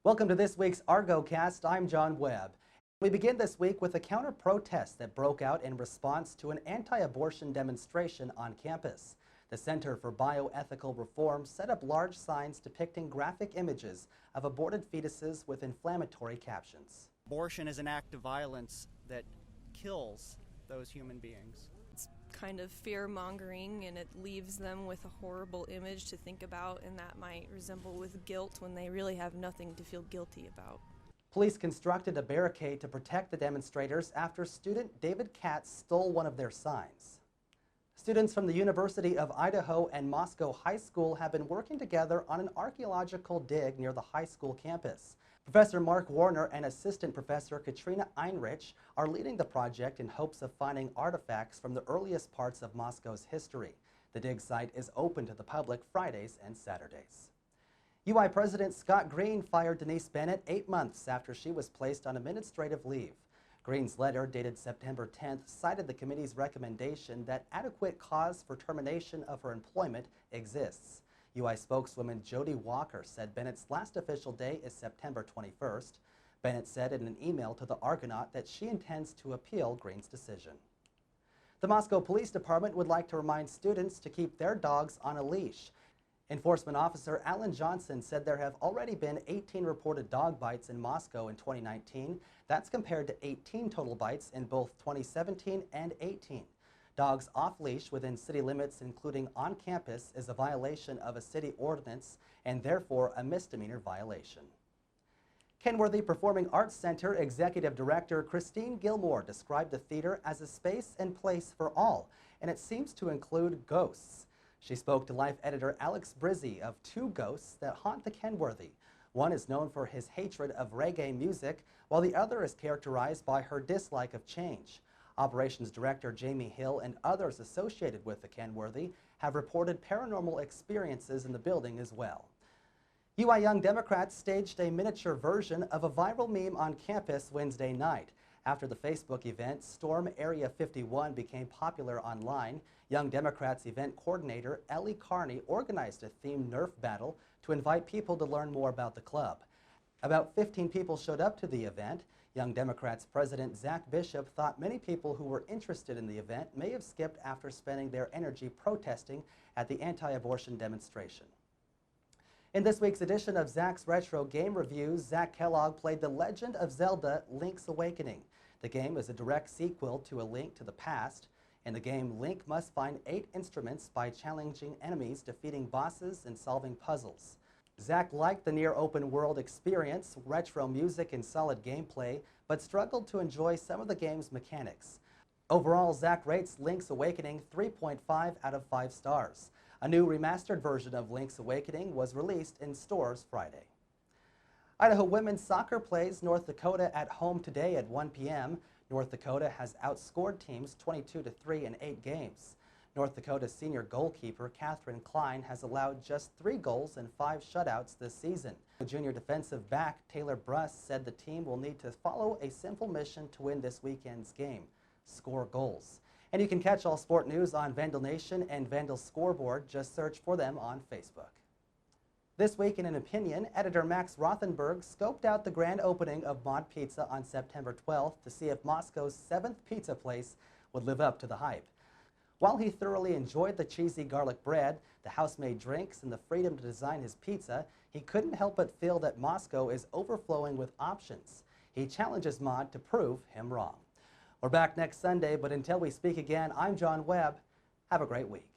Welcome to this week's ArgoCast. I'm John Webb. We begin this week with a counter-protest that broke out in response to an anti-abortion demonstration on campus. The Center for Bioethical Reform set up large signs depicting graphic images of aborted fetuses with inflammatory captions. Abortion is an act of violence that kills those human beings. It's kind of fear-mongering, and it leaves them with a horrible image to think about, and that might resemble with guilt when they really have nothing to feel guilty about. Police constructed a barricade to protect the demonstrators after student David Katz stole one of their signs. Students from the University of Idaho and Moscow High School have been working together on an archaeological dig near the high school campus. Professor Mark Warner and Assistant Professor Katrina Einrich are leading the project in hopes of finding artifacts from the earliest parts of Moscow's history. The dig site is open to the public Fridays and Saturdays. UI President Scott Green fired Denise Bennett 8 months after she was placed on administrative leave. Green's letter, dated September 10th, cited the committee's recommendation that adequate cause for termination of her employment exists. UI spokeswoman Jody Walker said Bennett's last official day is September 21st. Bennett said in an email to the Argonaut that she intends to appeal Green's decision. The Moscow Police Department would like to remind students to keep their dogs on a leash. Enforcement officer Alan Johnson said there have already been 18 reported dog bites in Moscow in 2019. That's compared to 18 total bites in both 2017 and 18. Dogs off-leash within city limits, including on campus, is a violation of a city ordinance and therefore a misdemeanor violation. Kenworthy Performing Arts Center Executive Director Christine Gilmore described the theater as a space and place for all, and it seems to include ghosts. She spoke to Life editor Alex Brizzi of two ghosts that haunt the Kenworthy. One is known for his hatred of reggae music, while the other is characterized by her dislike of change. Operations Director Jamie Hill and others associated with the Kenworthy have reported paranormal experiences in the building as well. UI Young Democrats staged a miniature version of a viral meme on campus Wednesday night. After the Facebook event, Storm Area 51 became popular online. Young Democrats event coordinator Ellie Carney organized a themed Nerf Battle to invite people to learn more about the club. About 15 people showed up to the event. Young Democrats President Zach Bishop thought many people who were interested in the event may have skipped after spending their energy protesting at the anti-abortion demonstration. In this week's edition of Zach's Retro Game Reviews, Zach Kellogg played The Legend of Zelda: Link's Awakening. The game is a direct sequel to A Link to the Past. In the game, Link must find 8 instruments by challenging enemies, defeating bosses, and solving puzzles. Zach liked the near open world experience, retro music, and solid gameplay, but struggled to enjoy some of the game's mechanics. Overall, Zach rates Link's Awakening 3.5 out of 5 stars. A new remastered version of Link's Awakening was released in stores Friday. Idaho women's soccer plays North Dakota at home today at 1 p.m. North Dakota has outscored teams 22-3 in 8 games. North Dakota's senior goalkeeper, Catherine Klein, has allowed just 3 goals and 5 shutouts this season. Junior defensive back Taylor Bruss said the team will need to follow a simple mission to win this weekend's game: score goals. And you can catch all sport news on Vandal Nation and Vandal Scoreboard. Just search for them on Facebook. This week in an opinion, editor Max Rothenberg scoped out the grand opening of Mod Pizza on September 12th to see if Moscow's 7th pizza place would live up to the hype. While he thoroughly enjoyed the cheesy garlic bread, the house-made drinks, and the freedom to design his pizza, he couldn't help but feel that Moscow is overflowing with options. He challenges Mod to prove him wrong. We're back next Sunday, but until we speak again, I'm John Webb. Have a great week.